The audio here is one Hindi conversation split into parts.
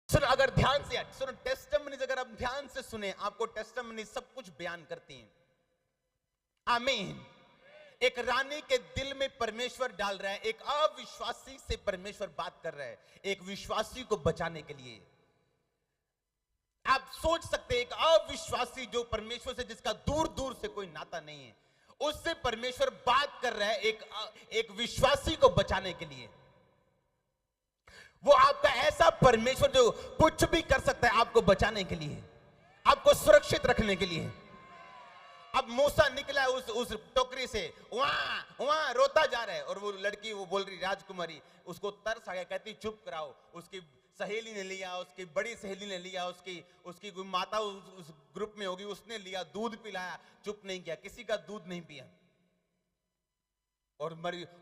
सुनो, अगर ध्यान से सुनो, टेस्टिमनीज अगर आप ध्यान से सुने, आपको टेस्टिमनी सब कुछ बयान करती हैं। आमीन। एक रानी के दिल में परमेश्वर डाल रहा है, एक अविश्वासी से परमेश्वर बात कर रहा है, एक विश्वासी को बचाने के लिए। आप सोच सकते हैं, एक अविश्वासी जो परमेश्वर से, जिसका दूर दूर से कोई नाता नहीं है, उससे परमेश्वर बात कर रहा है एक विश्वासी को बचाने के लिए। वो आपका ऐसा परमेश्वर जो कुछ भी कर सकता है आपको बचाने के लिए, आपको सुरक्षित रखने के लिए। अब मूसा निकला है उस टोकरी से, वहां रोता जा रहा है, और वो लड़की, वो बोल रही राजकुमारी, उसको तरस आ गया, कहती चुप कराओ। उसकी सहेली ने लिया, उसकी बड़ी सहेली ने लिया, उसकी कोई माता उस ग्रुप में होगी, उसने लिया, दूध पिलाया, चुप नहीं किया, किसी का दूध नहीं पिया। और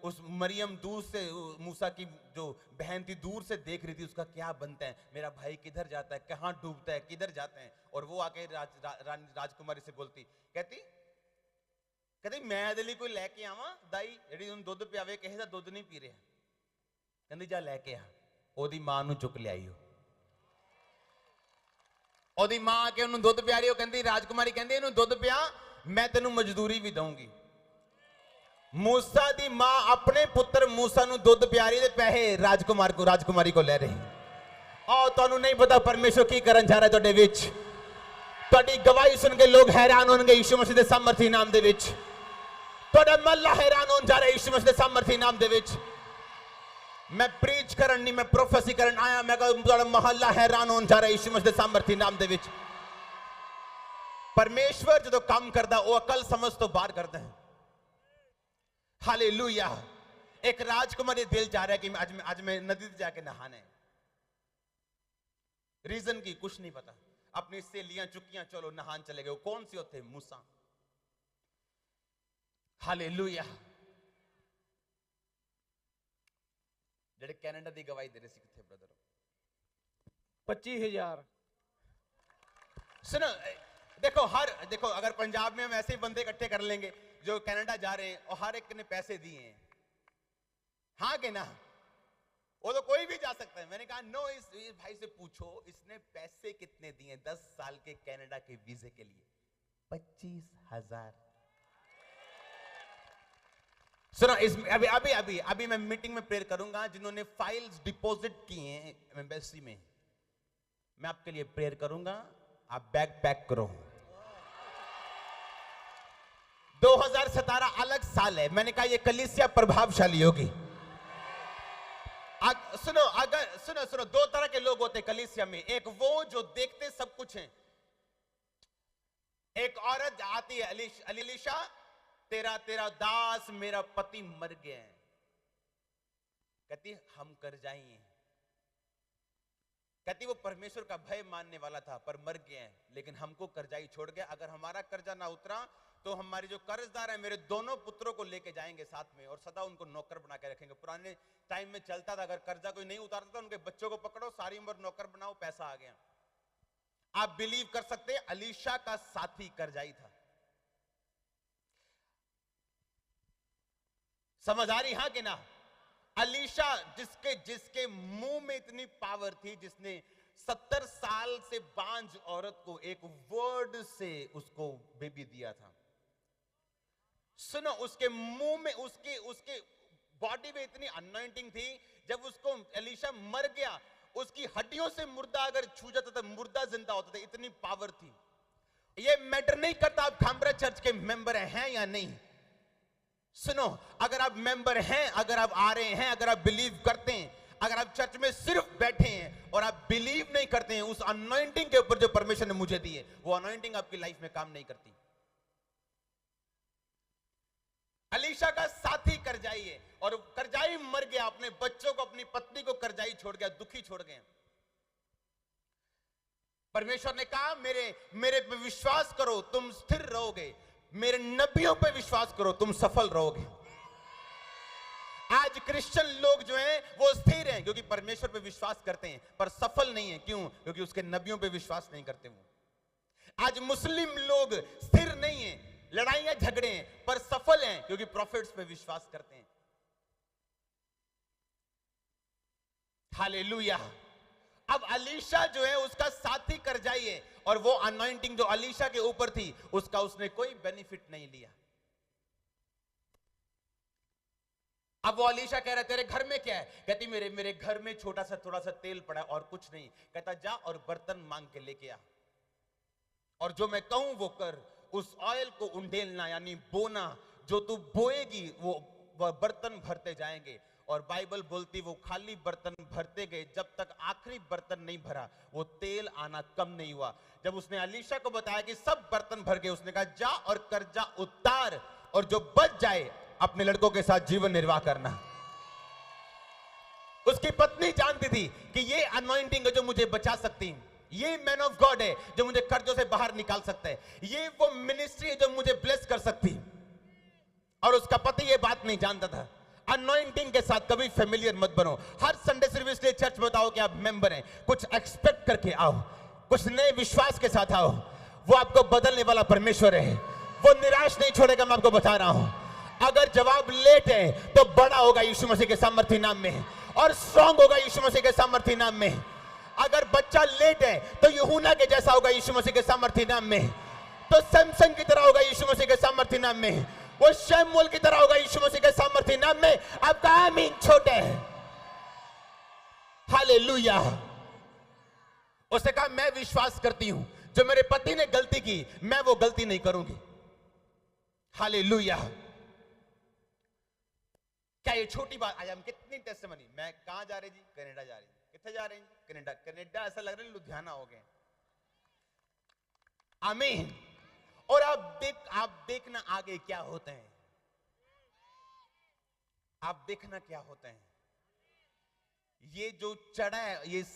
उस मरियम दूर से, मूसा की जो बहन थी, दूर से देख रही थी उसका क्या बनता है, मेरा भाई किधर जाता है, कहां डूबता है, किधर जाते हैं। और वो आके राजकुमारी से बोलती, कहती मैं दिली कोई लेके आवा दाई ਜਿਹੜੀ ਉਹਨੂੰ ਦੁੱਧ ਪਿਆਵੇ, ਕਿਸੇ ਦਾ ਦੁੱਧ ਨਹੀਂ ਪੀ ਰਿਹਾ। ਕਹਿੰਦੀ ਜਾ ਲੈ ਕੇ ਆ। ਉਹਦੀ ਮਾਂ ਨੂੰ ਚੁੱਕ ਲਿਆਈ। ਉਹਦੀ ਮਾਂ ਆ ਕੇ ਉਹਨੂੰ ਦੁੱਧ ਪਿਆ ਰਹੀ। ਉਹ ਕਹਿੰਦੀ, ਰਾਜकुमारी ਕਹਿੰਦੀ ਇਹਨੂੰ ਦੁੱਧ ਪਿਆ, ਮੈਂ ਤੈਨੂੰ ਮਜ਼ਦੂਰੀ ਵੀ ਦਊਂਗੀ। मूसा दी मां अपने पुत्र मूसा ਨੂੰ ਦੁੱਧ ਪਿਆ ਰਹੀ ਤੇ ਪੈਸੇ ਰਾਜकुमारी को ਲੈ ਰਹੀ। और ਤੁਹਾਨੂੰ नहीं पता परमेश्वर की ਕਰਨ जा रहा है ਤੁਹਾਡੇ ਵਿੱਚ। ਤੁਹਾਡੀ ਗਵਾਹੀ ਸੁਣ ਕੇ ਲੋग हैरान होंगे यीशु मसीह ਦੇ ਸਾਮਰਥੀ ਨਾਮ ਦੇ ਵਿੱਚ। ਤੁਹਾਡਾ ਮਹੱਲਾ हैरान होਣ जा रहा है यीशु मसीह ਦੇ ਸਾਮਰਥੀ ਨਾਮ ਦੇ ਵਿੱਚ। मैं प्रीच ਕਰਨ नहीं, मैं प्रोफेसी ਕਰਨ ਆਇਆ। मैं ਕਹਾਂ ਤੁਹਾਡਾ ਮਹੱਲਾ हैरान होਣ जा रहा है यीशु मसीह ਦੇ ਸਾਮਰਥੀ ਨਾਮ ਦੇ ਵਿੱਚ। परमेश्वर ਜਦੋਂ ਕੰਮ ਕਰਦਾ ਉਹ ਅਕਲ ਸਮਝ ਤੋਂ ਬਾਹਰ ਕਰਦਾ है। हालेलुया। एक राजकुमारी दिल चाह रहा है कि आज मैं नदी से जाके नहाना है। रीजन की कुछ नहीं पता। अपनी सहेलियां चुकियां, चलो नहान चले गए। कौन सी होते? मूसा। हालेलुया। जेडे कनाडा की गवाही दे रहे सी किथे ब्रदर? 25,000। सुनो, देखो अगर पंजाब में हम ऐसे ही बंदे इकट्ठे कर लेंगे जो कनाडा जा रहे हैं, और हर एक ने पैसे दिए हैं, हाँ कि ना? वो तो कोई भी जा सकता है। मैंने कहा नो, इस भाई से पूछो इसने पैसे कितने दिए 10 साल के कनाडा के वीजे के लिए? 25,000। सुनो, अभी मैं मीटिंग में प्रेयर करूंगा जिन्होंने फाइल्स डिपॉजिट किए हैं एम्बेसी में, मैं आपके लिए प्रेयर करूंगा। आप बैग पैक करो। 2017 अलग साल है। मैंने कहा ये कलीसिया प्रभावशाली होगी। सुनो, दो तरह के लोग होते कलीसिया में। एक वो जो देखते सब कुछ हैं। एक औरत आती है, अलीशा तेरा दास मेरा पति मर गया है। कहती हम कर्जाई हैं। कहती वो परमेश्वर का भय मानने वाला था पर मर गया है, लेकिन हमको कर्जाई छोड़ गया। अगर हमारा कर्जा ना उतरा तो हमारी जो कर्जदार है मेरे दोनों पुत्रों को लेके जाएंगे साथ में और सदा उनको नौकर बना के रखेंगे। पुराने टाइम में चलता था, अगर कर्जा कोई नहीं उतारता था उनके बच्चों को पकड़ो, सारी उम्र नौकर बनाओ, पैसा आ गया। आप बिलीव कर सकते हैं, अलीशा का साथी कर्जाई था। समझ आ रही हाँ कि ना? अलीशा जिसके मुंह में इतनी पावर थी, जिसने 70 साल से बांझ औरत को एक वर्ड से उसको बेबी दिया था। सुनो, उसके मुंह में उसके बॉडी में इतनी अनॉइंटिंग थी, जब उसको अलीशा मर गया उसकी हड्डियों से मुर्दा अगर छू जाता था, मुर्दा जिंदा होता था, इतनी पावर थी। ये मैटर नहीं करता आप खामरा चर्च के मेंबर हैं या नहीं। सुनो, अगर आप मेंबर हैं, अगर आप आ रहे हैं, अगर आप बिलीव करते हैं, अगर आप चर्च में सिर्फ बैठे हैं और आप बिलीव नहीं करते हैं उस अनॉइंटिंग के ऊपर जो परमेश्वर ने मुझे दी है, वो अनॉइंटिंग आपकी लाइफ में काम नहीं करती। अलीशा का साथी कर्जाई है और कर्जाई मर गया, अपने बच्चों को, अपनी पत्नी को कर्जाई छोड़ गया, दुखी छोड़ गया। परमेश्वर ने कहा मेरे पे विश्वास करो तुम स्थिर रहोगे, मेरे नबियों पे विश्वास करो तुम सफल रहोगे। आज क्रिश्चियन लोग जो हैं वो स्थिर हैं क्योंकि परमेश्वर पे विश्वास करते हैं, पर सफल नहीं है। क्यों? क्योंकि उसके नबियों पे विश्वास नहीं करते वो। आज मुस्लिम लोग स्थिर नहीं हैं, लड़ाइयां झगड़े हैं, पर सफल हैं क्योंकि प्रॉफिट्स पे विश्वास करते हैं। हालेलुया। अब अलीशा जो है उसका साथी करजाई है, और वो अनॉइंटिंग जो अलीशा के ऊपर थी उसका उसने कोई बेनिफिट नहीं लिया। अब वो अलीशा कह रहा है तेरे घर में क्या है? कहती मेरे घर में छोटा सा थोड़ा सा तेल पड़ा है और कुछ नहीं। कहता जा और बर्तन मांग के लेके आ, और जो मैं कहूं वो कर। उस ऑयल को उंडेलना यानी बोना, जो तू बोएगी वो बर्तन भरते जाएंगे। और बाइबल बोलती वो खाली बर्तन भरते गए, जब तक आखिरी बर्तन नहीं भरा वो तेल आना कम नहीं हुआ। जब उसने अलीशा को बताया कि सब बर्तन भर गए, उसने कहा जा और कर्जा उतार, और जो बच जाए अपने लड़कों के साथ जीवन निर्वाह करना। उसकी पत्नी जानती थी कि ये अनॉइंटिंग है जो मुझे बचा सकती है, ये मैन ऑफ गॉड है जो मुझे कर्जों से बाहर निकाल सकता है, ये वो मिनिस्ट्री है जो मुझे ब्लेस कर सकती है। और उसका पति ये बात नहीं जानता था। अनॉइंटिंग के साथ कभी फेमिलियर मत बनो। हर संडे सर्विस के लिए चर्च में बताओ कि आप मेंबर हैं, कुछ एक्सपेक्ट करके आओ, कुछ नए विश्वास के साथ आओ। वो आपको बदलने वाला परमेश्वर है, वो निराश नहीं छोड़ेगा। मैं आपको बता रहा हूं, अगर जवाब लेट है तो बड़ा होगा यीशु मसीह के सामर्थ्य नाम में, और स्ट्रांग होगा यीशु मसीह के सामर्थ्य नाम में। अगर बच्चा लेट है तो यूहन्ना के जैसा होगा यीशु मसीह के सामर्थ्य नाम में, तो सैमसन की तरह होगा यीशु मसीह के सामर्थ्य नाम में, वो शमूएल की तरह होगा यीशु मसीह के सामर्थ्य नाम में। आपका आमीन छोटे है। हालेलुया। उसने कहा मैं विश्वास करती हूं जो मेरे पति ने गलती की मैं वो गलती नहीं करूंगी। हालेलुया। क्या ये छोटी बात? आज हम कितनी टेस्टिमनी। मैं कहां जा रही जी? कनाडा जा रही। कितने जा रही? कनाडा। कनाडा ऐसा लग रहा है लुधियाना हो गए। आमीन। और आप देखना आगे क्या होते हैं, आप देखना क्या होते हैं। ये जो चढ़ा है, ये